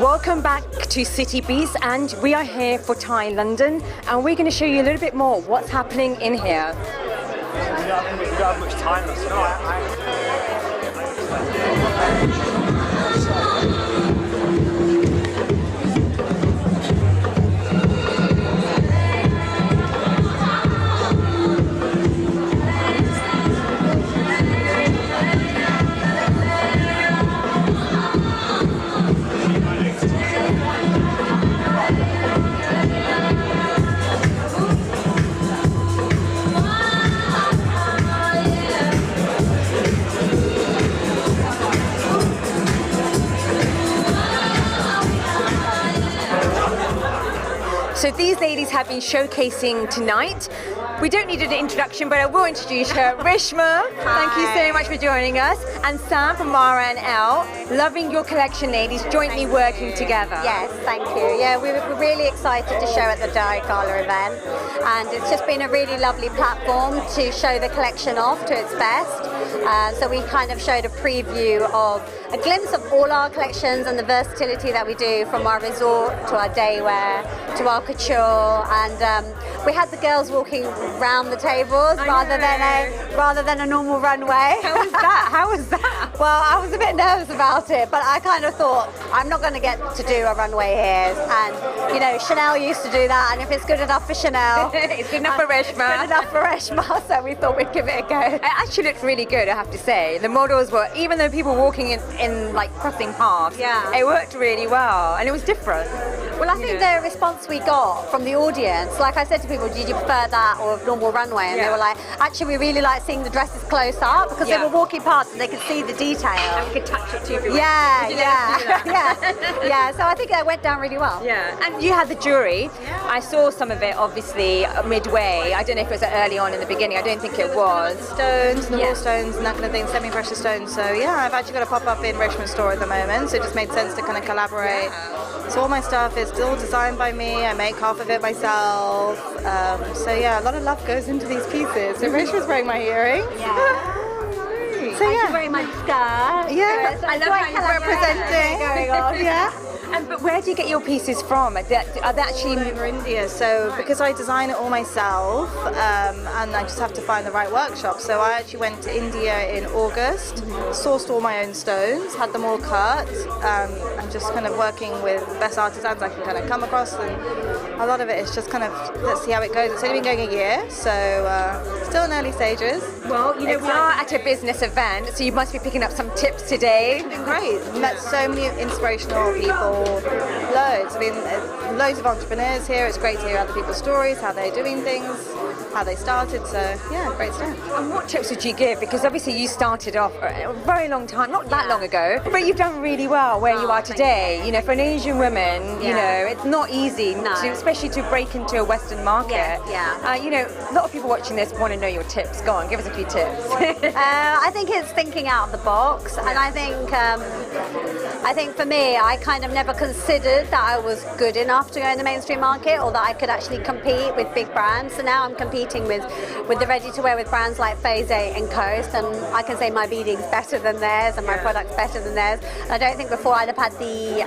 Welcome back to City Beats, and we are here for Thai London, and we're going to show you a little bit more what's happening in here. We don't have much time left. So these ladies have been showcasing tonight. We don't need an introduction, but I will introduce her. Rishma, thank you so much for joining us. And Sam from Mara and L. Loving your collection, ladies, jointly working together. Yes, thank you. Yeah, we were really excited to show at the Gala event. And it's just been a really lovely platform to show the collection off to its best. So we kind of showed a preview of a glimpse of all our collections and the versatility that we do, from our resort to our day wear to our couture, and we had the girls walking around the tables rather than a normal runway. How was that? How was that? Well, I was a bit nervous about it, but I kind of thought I'm not going to get to do a runway here, and you know, Chanel used to do that, and if it's good enough for Chanel, it's good enough for Reshma. It's good enough for Reshma, so we thought we'd give it a go. It actually looked really good, I have to say. The models were, even though people were walking in like crossing paths, yeah, it worked really well, and it was different. Well, I think the response we got from the audience, like I said to people, did you prefer that or normal runway? And they were like, actually, we really like seeing the dresses close up, because they were walking past and they could see the detail. And we could touch it too if we yeah. So I think that went down really well. Yeah, and you had the jewelry. I saw some of it, obviously, midway. I don't know if it was early on in the beginning. I don't think it was. Stones, the wall stones and that kind of thing, semi-precious stones. So yeah, I've actually got a pop-up in Richmond store at the moment, so it just made sense to kind of collaborate. So all my stuff is still designed by me. I make half of it myself. So yeah, a lot of love goes into these pieces. So Richmond's wearing my earring. Yeah. So yeah. She's wearing my skirt. Yeah, So I love how you're representing. going on. Yeah. But where do you get your pieces from? Are they actually Over India, so because I design it all myself, and I just have to find the right workshop. So I actually went to India in August, sourced all my own stones, had them all cut, and just kind of working with the best artisans I can kind of come across. And a lot of it is just kind of, let's see how it goes. It's only been going a year, so still in early stages. Well, you know, we are at a business event, so you must be picking up some tips today. It's been great. Met so many inspirational people. Loads. I mean, loads of entrepreneurs here. It's great to hear other people's stories, how they're doing things, how they started. So yeah, great stuff. And what tips would you give? Because obviously you started off a very long time, not that long ago, but you've done really well where you are today. You know, for an Asian woman, you know, it's not easy, especially to break into a Western market. You know, a lot of people watching this want to know your tips. Go on, give us a few tips. I think it's thinking out of the box, and I think for me, I kind of never considered that I was good enough to go in the mainstream market, or that I could actually compete with big brands. So now I'm competing with the ready-to-wear with brands like Phase 8 and Coast, and I can say my beading's better than theirs and my product's better than theirs. And I don't think before I'd have had the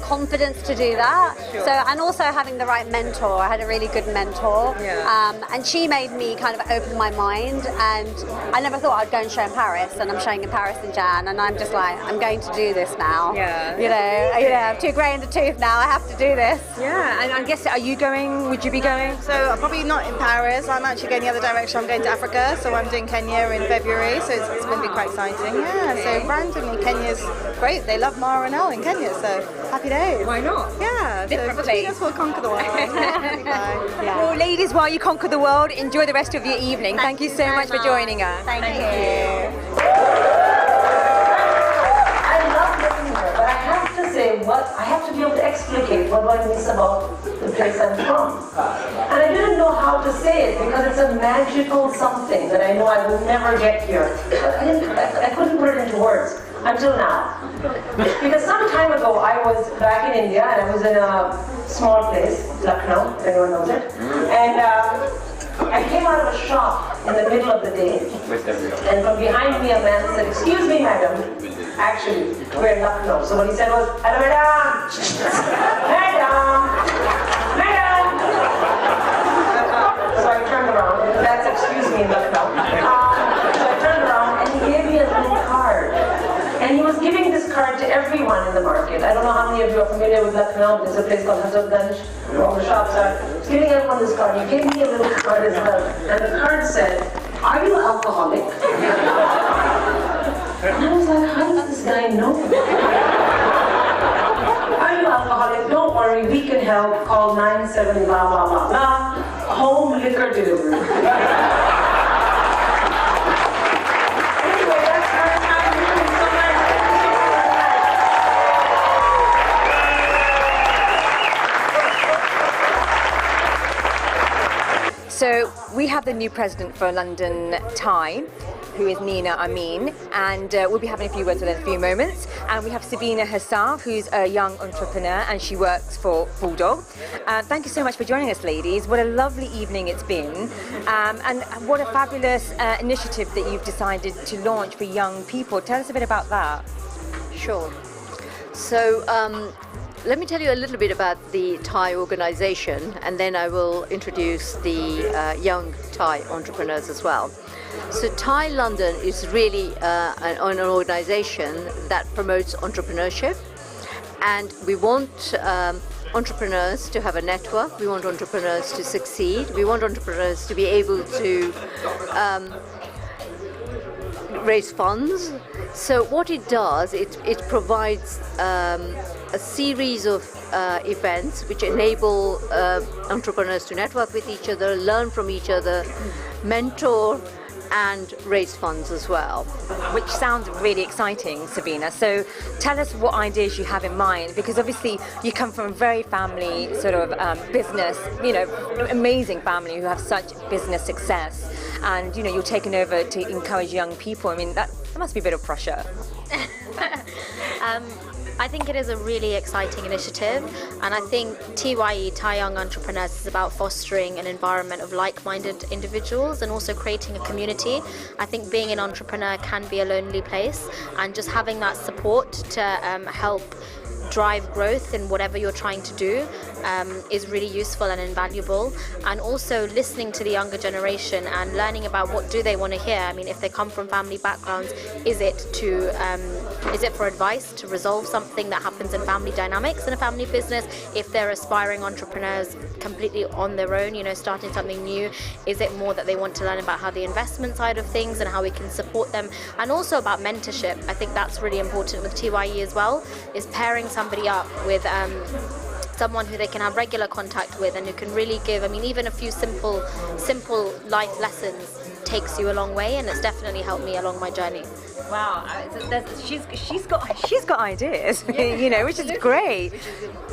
confidence to do that. So, and also having the right mentor. I had a really good mentor, and she made me kind of open my mind. And I never thought I'd go and show in Paris, and I'm showing in Paris in Jan, and I'm just like, I'm going to do this now. You know, I'm too grey in the tooth now. I have to do this. Yeah, and I guess, are you going? Would you be going? So I'm probably not in Paris. I'm actually going the other direction. I'm going to Africa. So I'm doing Kenya in February. So it's going to be quite exciting. Yeah. So randomly, Kenya's great. They love Mara and L in Kenya. So happy days. Why not? Yeah. Different so place. between us, we'll conquer the world. Well, ladies, while you conquer the world, enjoy the rest of your evening. Thank you so much for joining us. Thank you. I have to be able to explicate what I miss about the place I'm from. And I didn't know how to say it because it's a magical something that I know I will never get here. I couldn't put it into words until now. Because some time ago I was back in India and I was in a small place, Lucknow, if anyone knows it. And I came out of a shop in the middle of the day. And from behind me a man said, "Excuse me, madam." actually, we're in Lucknow. So what he said was, hello, madam! Madam! Madam! So I turned around, and that's excuse me in Lucknow. So I turned around, and he gave me a little card. And he was giving this card to everyone in the market. I don't know how many of you are familiar with Lucknow. There's a place called Hazratganj, where all the shops are. He's giving everyone this card. He gave me a little card as well. And the card said, are you alcoholic? And I was like, how does this guy know? Are you alcoholic? Don't worry, we can help. Call 97 blah blah blah blah. Home liquor delivery. Anyway, that's our time. Thank you so much. So we have the new president for London Thai, who is Nina Amin, and we'll be having a few words with her in a few moments. And we have Sabina Hassaf, who's a young entrepreneur, and she works for Bulldog. Thank you so much for joining us, ladies. What a lovely evening it's been, and what a fabulous initiative that you've decided to launch for young people. Tell us a bit about that. Sure. So let me tell you a little bit about the Thai organization, and then I will introduce the young Thai entrepreneurs as well. So Thai London is really an organization that promotes entrepreneurship, and we want entrepreneurs to have a network, we want entrepreneurs to succeed, we want entrepreneurs to be able to raise funds. So what it does, it provides a series of events which enable entrepreneurs to network with each other, learn from each other, mentor, and raise funds as well. Which sounds really exciting, Sabina. So tell us what ideas you have in mind, because obviously you come from a very family sort of business, amazing family who have such business success, and you're taking over to encourage young people. I mean, that must be a bit of pressure. I think it is a really exciting initiative, and I think TYE, Thai Young Entrepreneurs, is about fostering an environment of like-minded individuals and also creating a community. I think being an entrepreneur can be a lonely place, and just having that support to help drive growth in whatever you're trying to do is really useful and invaluable. And also listening to the younger generation and learning about what do they want to hear. I mean, if they come from family backgrounds, is it for advice to resolve something that happens in family dynamics in a family business? If they're aspiring entrepreneurs completely on their own, starting something new, is it more that they want to learn about how the investment side of things and how we can support them, and also about mentorship? I think that's really important with TYE as well, is pairing somebody up with someone who they can have regular contact with and who can really give, even a few simple life lessons takes you a long way, and it's definitely helped me along my journey. Wow, she's got ideas, which is great.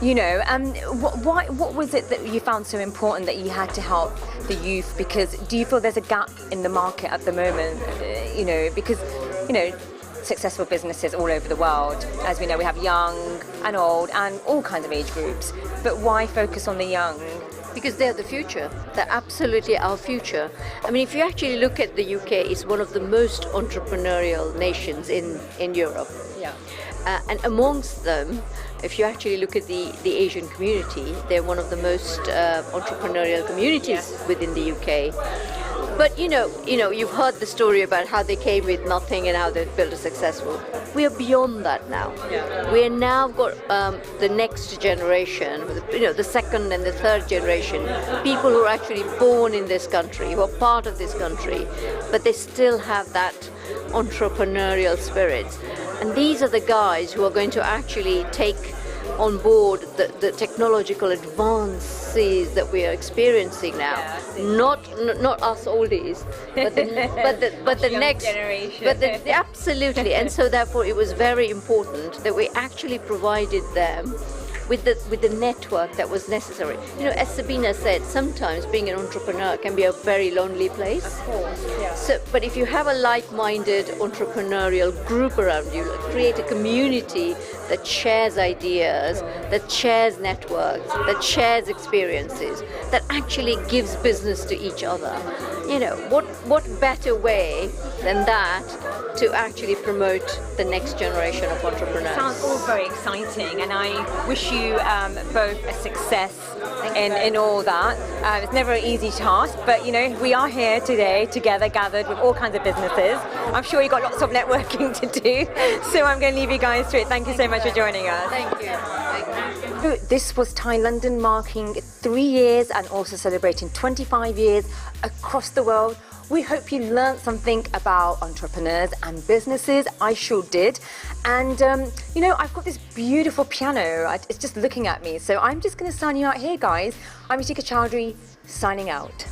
What was it that you found so important that you had to help the youth? Because do you feel there's a gap in the market at the moment? Because successful businesses all over the world, as we know, we have young and old and all kinds of age groups. But why focus on the young? Because they're the future. They're absolutely our future. If you actually look at the UK, it's one of the most entrepreneurial nations in Europe. Yeah. And amongst them, if you actually look at the Asian community, they're one of the most entrepreneurial communities within the UK. But you've heard the story about how they came with nothing and how they've built a successful. We are beyond that now. Yeah. We are now got the next generation, the second and the third generation, people who are actually born in this country, who are part of this country, but they still have that entrepreneurial spirit. And these are the guys who are going to actually take on board the technological advances that we are experiencing now. Not us oldies, but the next generation. Absolutely. And so therefore it was very important that we actually provided them with the network that was necessary. As Sabina said, sometimes being an entrepreneur can be a very lonely place. Of course, yeah. So, but if you have a like-minded entrepreneurial group around you, create a community that shares ideas, that shares networks, that shares experiences, that actually gives business to each other. What better way than that to actually promote the next generation of entrepreneurs. Sounds all very exciting, and I wish you both a success in all that. It's never an easy task, but you know, we are here today together, gathered with all kinds of businesses. I'm sure you've got lots of networking to do, so I'm going to leave you guys to it. Thank you so much for joining us. Thank you. This was Thai London, marking 3 years and also celebrating 25 years across the world. We hope you learned something about entrepreneurs and businesses. I sure did. And, you know, I've got this beautiful piano. It's just looking at me. So I'm just going to sign you out here, guys. I'm Yutika Chowdhury, signing out.